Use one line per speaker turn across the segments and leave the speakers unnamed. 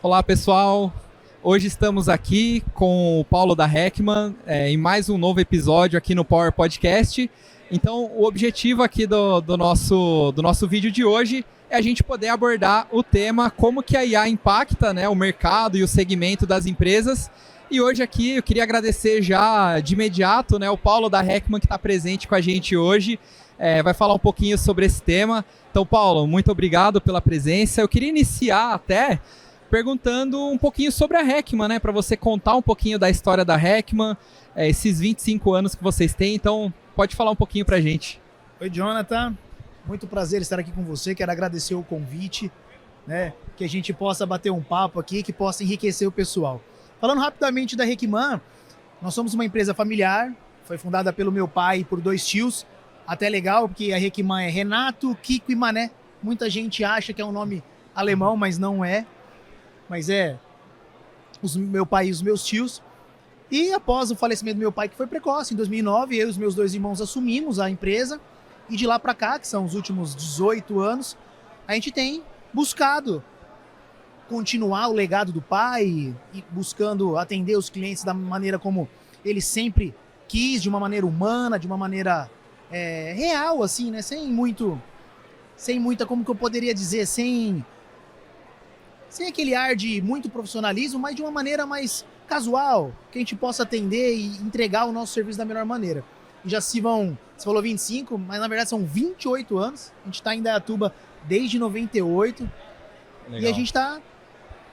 Olá, pessoal. Hoje estamos aqui com o Paulo da Heckman em mais um novo episódio aqui no Power Podcast. Então, o objetivo aqui do nosso vídeo de hoje é a gente poder abordar o tema como que a IA impacta, né, o mercado e o segmento das empresas. E hoje aqui eu queria agradecer já de imediato, né, o Paulo da Heckman que está presente com a gente hoje. Vai falar um pouquinho sobre esse tema. Então, Paulo, muito obrigado pela presença. Eu queria iniciar até perguntando um pouquinho sobre a Heckman, né, para você contar um pouquinho da história da Heckman, esses 25 anos que vocês têm. Então, pode falar um pouquinho para a gente.
Oi, Jonathan. Muito prazer estar aqui com você. Quero agradecer o convite, né, que a gente possa bater um papo aqui, que possa enriquecer o pessoal. Falando rapidamente da Heckman, nós somos uma empresa familiar, foi fundada pelo meu pai e por 2 tios. Até legal, porque a Heckman é Renato, Kiko e Mané. Muita gente acha que é um nome alemão, mas não é. Mas é meu pai e os meus tios. E após o falecimento do meu pai, que foi precoce, em 2009, eu e os meus 2 irmãos assumimos a empresa. E de lá para cá, que são os últimos 18 anos, a gente tem buscado continuar o legado do pai e buscando atender os clientes da maneira como ele sempre quis, de uma maneira humana, de uma maneira real, assim, né? Sem muita, como que eu poderia dizer, sem aquele ar de muito profissionalismo, mas de uma maneira mais casual, que a gente possa atender e entregar o nosso serviço da melhor maneira. E já você falou 25, mas na verdade são 28 anos. A gente está em Indaiatuba desde 98. Legal. E a gente está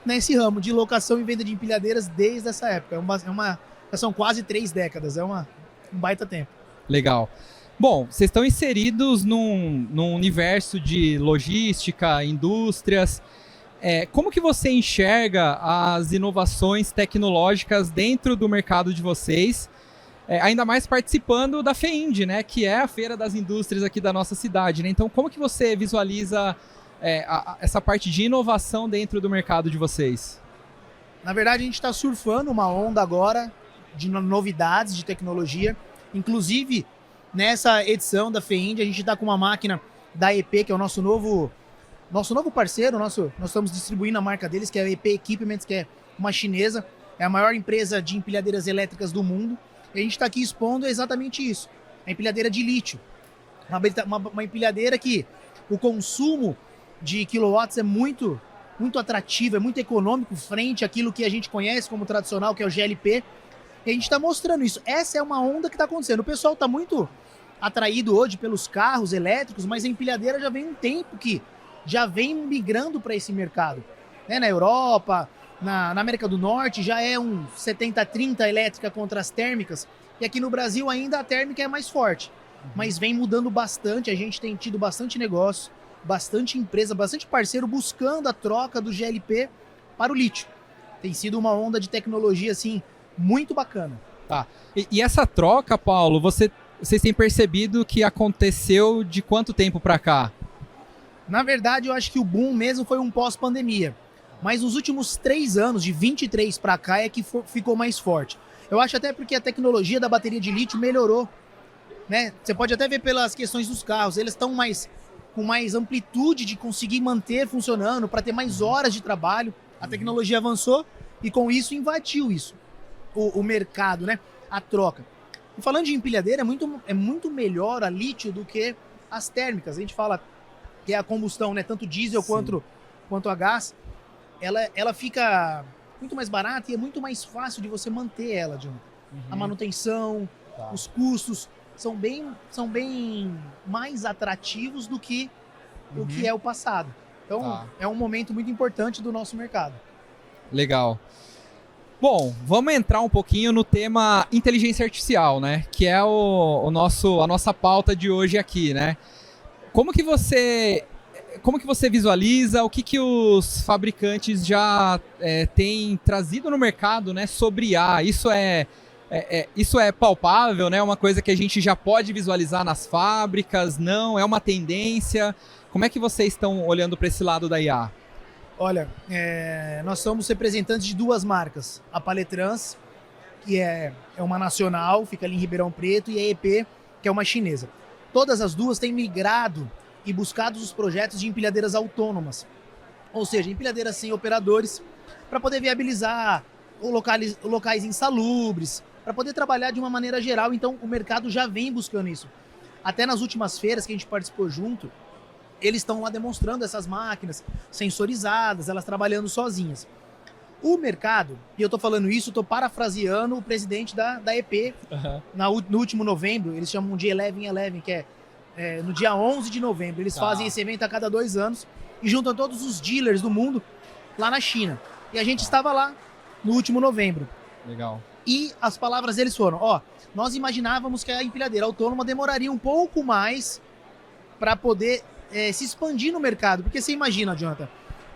nesse ramo de locação e venda de empilhadeiras desde essa época. Já são quase 3 décadas, um baita tempo.
Legal. Bom, vocês estão inseridos num universo de logística, indústrias. Como que você enxerga as inovações tecnológicas dentro do mercado de vocês, ainda mais participando da FEIND, né, que é a Feira das Indústrias aqui da nossa cidade, né? Então, como que você visualiza essa parte de inovação dentro do mercado de vocês?
Na verdade, a gente está surfando uma onda agora de novidades de tecnologia. Inclusive, nessa edição da FEIND, a gente está com uma máquina da EP, que é o nosso novo parceiro. Nós estamos distribuindo a marca deles, que é a EP Equipments, que é uma chinesa. É a maior empresa de empilhadeiras elétricas do mundo. E a gente está aqui expondo exatamente isso. A empilhadeira de lítio. Uma empilhadeira que o consumo de quilowatts é muito, muito atrativo, é muito econômico frente àquilo que a gente conhece como tradicional, que é o GLP. E a gente está mostrando isso. Essa é uma onda que está acontecendo. O pessoal está muito atraído hoje pelos carros elétricos, mas a empilhadeira já vem um tempo que já vem migrando para esse mercado. Na Europa, na América do Norte, já é um 70-30 elétrica contra as térmicas. E aqui no Brasil ainda a térmica é mais forte. Mas vem mudando bastante. A gente tem tido bastante negócio, bastante empresa, bastante parceiro buscando a troca do GLP para o lítio. Tem sido uma onda de tecnologia assim muito bacana.
Tá. E essa troca, Paulo, vocês têm percebido que aconteceu de quanto tempo para cá?
Na verdade, eu acho que o boom mesmo foi um pós-pandemia. Mas nos últimos 3 anos, de 23 para cá, é que ficou mais forte. Eu acho até porque a tecnologia da bateria de lítio melhorou, né? Você pode até ver pelas questões dos carros. Eles estão com mais amplitude de conseguir manter funcionando, para ter mais horas de trabalho. A tecnologia avançou e com isso invadiu o mercado, né? A troca. E falando de empilhadeira, é muito melhor a lítio do que as térmicas. A gente fala que é a combustão, né? Tanto diesel quanto a gás. Ela fica muito mais barata e é muito mais fácil de você manter ela, John. A manutenção, os custos são bem mais atrativos do que o que é o passado. Então, é um momento muito importante do nosso mercado.
Legal. Bom, vamos entrar um pouquinho no tema inteligência artificial, né? Que é a nossa pauta de hoje aqui, né? Como que você visualiza, o que os fabricantes já têm trazido no mercado, né, sobre IA? Isso é palpável, né? Uma coisa que a gente já pode visualizar nas fábricas? Não? É uma tendência? Como é que vocês estão olhando para esse lado da IA?
Olha, nós somos representantes de 2 marcas. A Paletrans, que é uma nacional, fica ali em Ribeirão Preto, e a EP, que é uma chinesa. Todas as duas têm migrado e buscado os projetos de empilhadeiras autônomas. Ou seja, empilhadeiras sem operadores, para poder viabilizar locais insalubres, para poder trabalhar de uma maneira geral. Então o mercado já vem buscando isso. Até nas últimas feiras que a gente participou junto, eles estão lá demonstrando essas máquinas sensorizadas, elas trabalhando sozinhas. O mercado, e eu tô falando isso, tô parafraseando o presidente da EP, no último novembro, eles chamam de 11-11, que é no dia 11 de novembro. Eles fazem esse evento a cada 2 anos e juntam todos os dealers do mundo lá na China. E a gente estava lá no último novembro.
Legal.
E as palavras deles foram, nós imaginávamos que a empilhadeira autônoma demoraria um pouco mais para poder se expandir no mercado. Porque você imagina, Jonathan,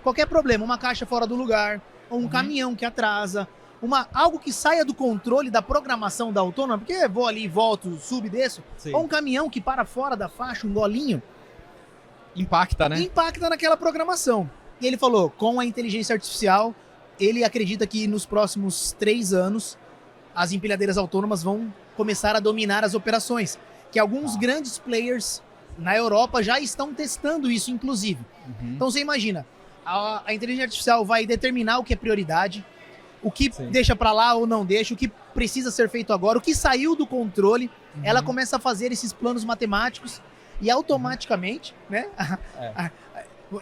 qualquer problema, uma caixa fora do lugar, ou um caminhão que atrasa, algo que saia do controle da programação da autônoma, porque vou ali, volto, subo e desço, ou um caminhão que para fora da faixa, um golinho,
impacta, né?
Impacta naquela programação. E ele falou, com a inteligência artificial, ele acredita que nos próximos 3 anos, as empilhadeiras autônomas vão começar a dominar as operações. Que alguns grandes players na Europa já estão testando isso, inclusive. Então você imagina, a inteligência artificial vai determinar o que é prioridade, o que deixa para lá ou não deixa, o que precisa ser feito agora, o que saiu do controle. Ela começa a fazer esses planos matemáticos e automaticamente, né, a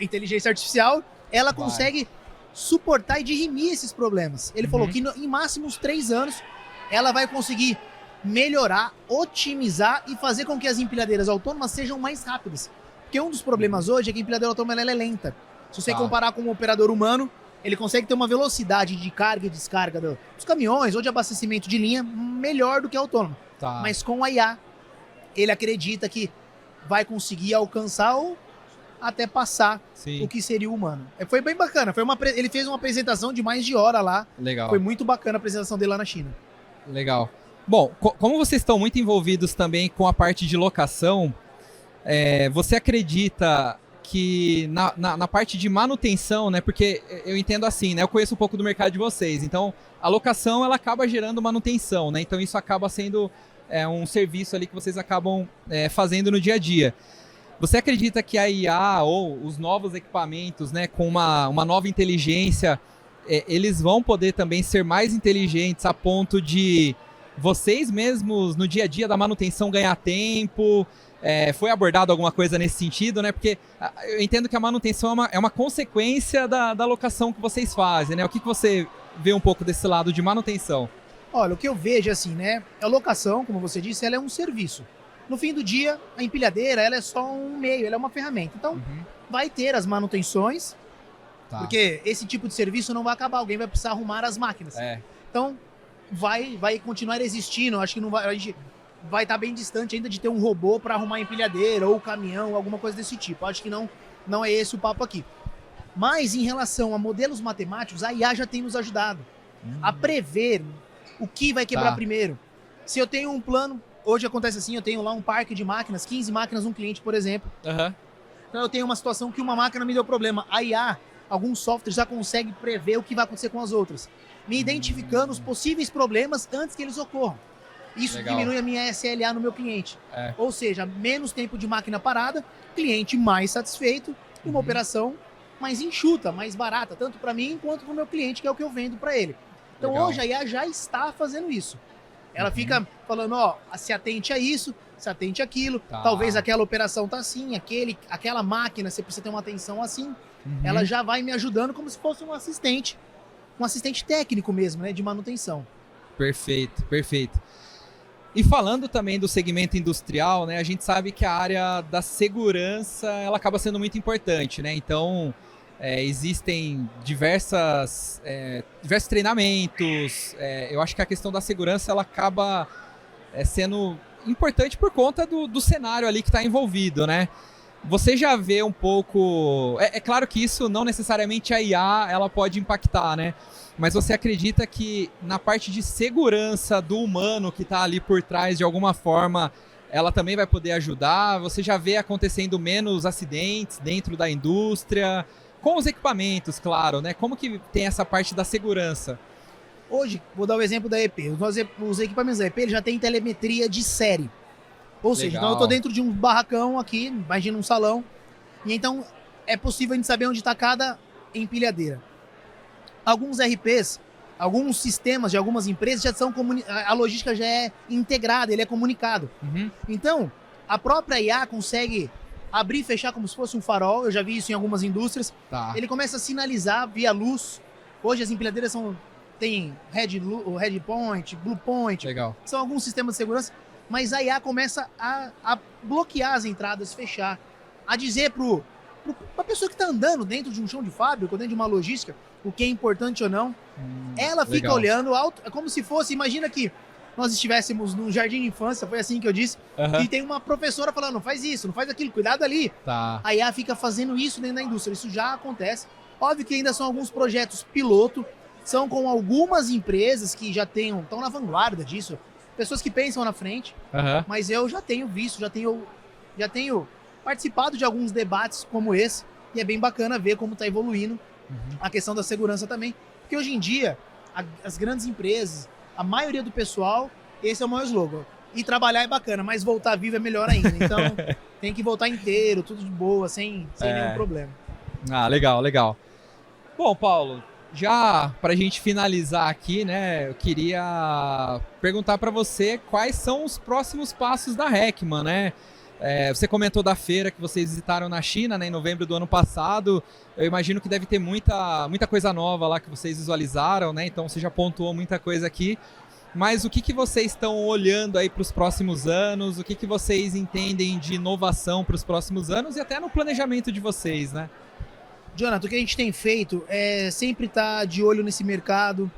inteligência artificial, ela consegue suportar e dirimir esses problemas. Ele falou que em máximo uns 3 anos ela vai conseguir melhorar, otimizar e fazer com que as empilhadeiras autônomas sejam mais rápidas. Porque um dos problemas hoje é que a empilhadeira autônoma ela é lenta. Se você comparar com um operador humano, ele consegue ter uma velocidade de carga e descarga dos caminhões ou de abastecimento de linha melhor do que a autônoma. Mas com a IA, ele acredita que vai conseguir alcançar ou até passar o que seria o humano. Foi bem bacana. Ele fez uma apresentação de mais de hora lá.
Legal.
Foi muito bacana a apresentação dele lá na China.
Legal. Bom, como vocês estão muito envolvidos também com a parte de locação, você acredita que na parte de manutenção, né? Porque eu entendo assim, né? Eu conheço um pouco do mercado de vocês. Então, a locação, ela acaba gerando manutenção, né? Então, isso acaba sendo um serviço ali que vocês acabam fazendo no dia a dia. Você acredita que a IA ou os novos equipamentos, né? Com uma nova inteligência, eles vão poder também ser mais inteligentes a ponto de vocês mesmos, no dia a dia da manutenção, ganhar tempo? Foi abordado alguma coisa nesse sentido, né? Porque eu entendo que a manutenção é uma consequência da locação que vocês fazem, né? O que você vê um pouco desse lado de manutenção?
Olha, o que eu vejo assim, né? A locação, como você disse, ela é um serviço. No fim do dia, a empilhadeira, ela é só um meio, ela é uma ferramenta. Então, vai ter as manutenções, porque esse tipo de serviço não vai acabar. Alguém vai precisar arrumar as máquinas. Então, vai continuar existindo. Acho que não vai... A gente vai estar bem distante ainda de ter um robô para arrumar a empilhadeira ou caminhão, alguma coisa desse tipo. Acho que não é esse o papo aqui. Mas em relação a modelos matemáticos, a IA já tem nos ajudado a prever o que vai quebrar primeiro. Se eu tenho um plano, hoje acontece assim, eu tenho lá um parque de máquinas, 15 máquinas, um cliente, por exemplo. Então eu tenho uma situação que uma máquina me deu problema. A IA, alguns softwares já consegue prever o que vai acontecer com as outras, me identificando os possíveis problemas antes que eles ocorram. Isso diminui a minha SLA no meu cliente. Ou seja, menos tempo de máquina parada, cliente mais satisfeito e uma operação mais enxuta, mais barata, tanto para mim quanto para o meu cliente, que é o que eu vendo para ele. Então hoje a IA já está fazendo isso. Ela fica falando, se atente a isso, se atente àquilo, talvez aquela operação tá assim, aquela máquina, você precisa ter uma atenção assim. Ela já vai me ajudando como se fosse um assistente técnico mesmo, né, de manutenção.
Perfeito, perfeito. E falando também do segmento industrial, né, a gente sabe que a área da segurança ela acaba sendo muito importante, né? Então, existem diversos treinamentos. Eu acho que a questão da segurança ela acaba sendo importante por conta do cenário ali que está envolvido, né? Você já vê um pouco... É claro que isso não necessariamente a IA ela pode impactar, né? Mas você acredita que na parte de segurança do humano que está ali por trás, de alguma forma, ela também vai poder ajudar? Você já vê acontecendo menos acidentes dentro da indústria? Com os equipamentos, claro, né? Como que tem essa parte da segurança?
Hoje, vou dar o exemplo da EP. Os equipamentos da EP eles já têm telemetria de série. Ou seja, então eu estou dentro de um barracão aqui, imagina um salão, e então é possível a gente saber onde está cada empilhadeira. alguns RPs, alguns sistemas de algumas empresas já são a logística já é integrada, ele é comunicado.
Uhum.
Então, a própria IA consegue abrir e fechar como se fosse um farol. Eu já vi isso em algumas indústrias.
Tá.
Ele começa a sinalizar via luz. Hoje as empilhadeiras tem Red Point, Blue Point.
Legal.
São alguns sistemas de segurança. Mas a IA começa a bloquear as entradas, fechar. A dizer para a pessoa que está andando dentro de um chão de fábrica, ou dentro de uma logística, o que é importante ou não. Ela fica
legal.
olhando alto, é como se fosse, imagina que nós estivéssemos num jardim de infância, foi assim que eu disse,
Uhum.
e tem uma professora falando, não faz isso, não faz aquilo, cuidado ali.
Tá.
A IA fica fazendo isso dentro da indústria, isso já acontece. Óbvio que ainda são alguns projetos piloto, são com algumas empresas que já estão na vanguarda disso, pessoas que pensam na frente,
Uhum.
mas eu já tenho visto, já tenho participado de alguns debates como esse, e é bem bacana ver como está evoluindo a questão da segurança também, porque hoje em dia, as grandes empresas, a maioria do pessoal, esse é o maior slogan. E trabalhar é bacana, mas voltar vivo é melhor ainda. Então, tem que voltar inteiro, tudo de boa, sem nenhum problema.
Ah, legal, legal. Bom, Paulo, já pra gente finalizar aqui, né, eu queria perguntar pra você quais são os próximos passos da Heckman, né? Você comentou da feira que vocês visitaram na China, né, em novembro do ano passado. Eu imagino que deve ter muita coisa nova lá que vocês visualizaram, né? Então você já pontuou muita coisa aqui. Mas o que vocês estão olhando aí para os próximos anos? O que vocês entendem de inovação para os próximos anos e até no planejamento de vocês, né?
Jonathan, o que a gente tem feito é sempre estar de olho nesse mercado,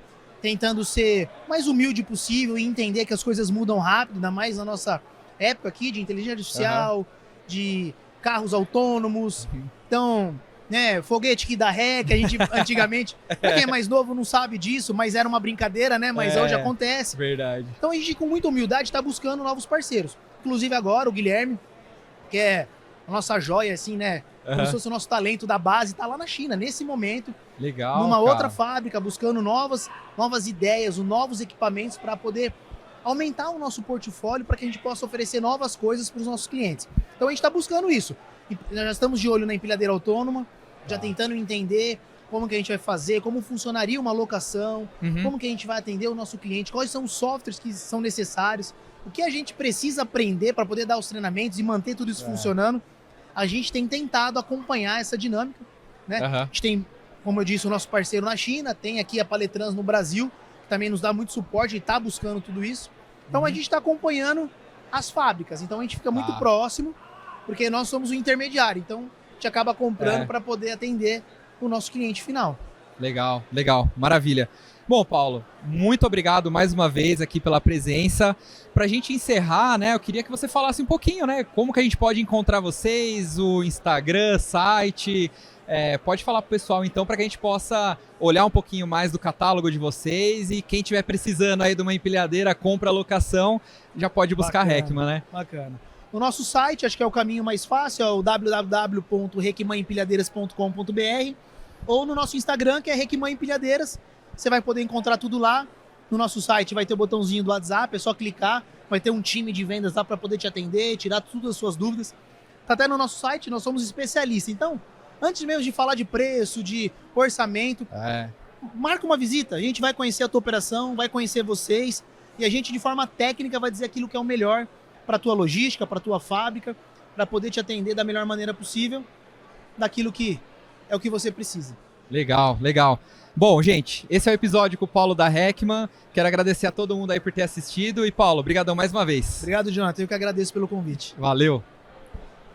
tentando ser mais humilde possível e entender que as coisas mudam rápido, ainda mais na nossa época aqui de inteligência artificial, de carros autônomos. Então, né, foguete que dá ré, que a gente antigamente, pra quem é mais novo não sabe disso, mas era uma brincadeira, né? Mas hoje acontece.
Verdade.
Então a gente, com muita humildade, está buscando novos parceiros. Inclusive agora o Guilherme, que é a nossa joia, assim, né? Como se fosse o nosso talento da base, tá lá na China, nesse momento,
Legal,
numa
cara.
outra fábrica, buscando novas ideias, novos equipamentos para poder aumentar o nosso portfólio para que a gente possa oferecer novas coisas para os nossos clientes. Então a gente está buscando isso. E nós já estamos de olho na empilhadeira autônoma, já tentando entender como que a gente vai fazer, como funcionaria uma locação, como que a gente vai atender o nosso cliente, quais são os softwares que são necessários, o que a gente precisa aprender para poder dar os treinamentos e manter tudo isso funcionando. A gente tem tentado acompanhar essa dinâmica, né? A gente tem, como eu disse, o nosso parceiro na China, tem aqui a Paletrans no Brasil, que também nos dá muito suporte e está buscando tudo isso. Então a gente está acompanhando as fábricas, então a gente fica muito próximo, porque nós somos o intermediário, então a gente acaba comprando para poder atender o nosso cliente final.
Legal, legal, maravilha. Bom, Paulo, muito obrigado mais uma vez aqui pela presença. Para a gente encerrar, né, eu queria que você falasse um pouquinho, né, como que a gente pode encontrar vocês, o Instagram, site. Pode falar pro pessoal então, para que a gente possa olhar um pouquinho mais do catálogo de vocês e quem estiver precisando aí de uma empilhadeira, compra, locação, já pode buscar a Heckman, né?
Bacana. O nosso site, acho que é o caminho mais fácil, é o www.heckmanempilhadeiras.com.br, ou no nosso Instagram, que é Heckman Empilhadeiras. Você vai poder encontrar tudo lá. No nosso site vai ter o botãozinho do WhatsApp, é só clicar, vai ter um time de vendas lá para poder te atender, tirar todas as suas dúvidas. Tá até no nosso site, nós somos especialistas. Então, antes mesmo de falar de preço, de orçamento, marca uma visita. A gente vai conhecer a tua operação, vai conhecer vocês e a gente, de forma técnica, vai dizer aquilo que é o melhor para a tua logística, para a tua fábrica, para poder te atender da melhor maneira possível, daquilo que é o que você precisa.
Legal, legal. Bom, gente, esse é o episódio com o Paulo da Heckman. Quero agradecer a todo mundo aí por ter assistido. E, Paulo, brigadão mais uma vez.
Obrigado, Jonathan. Eu que agradeço pelo convite.
Valeu.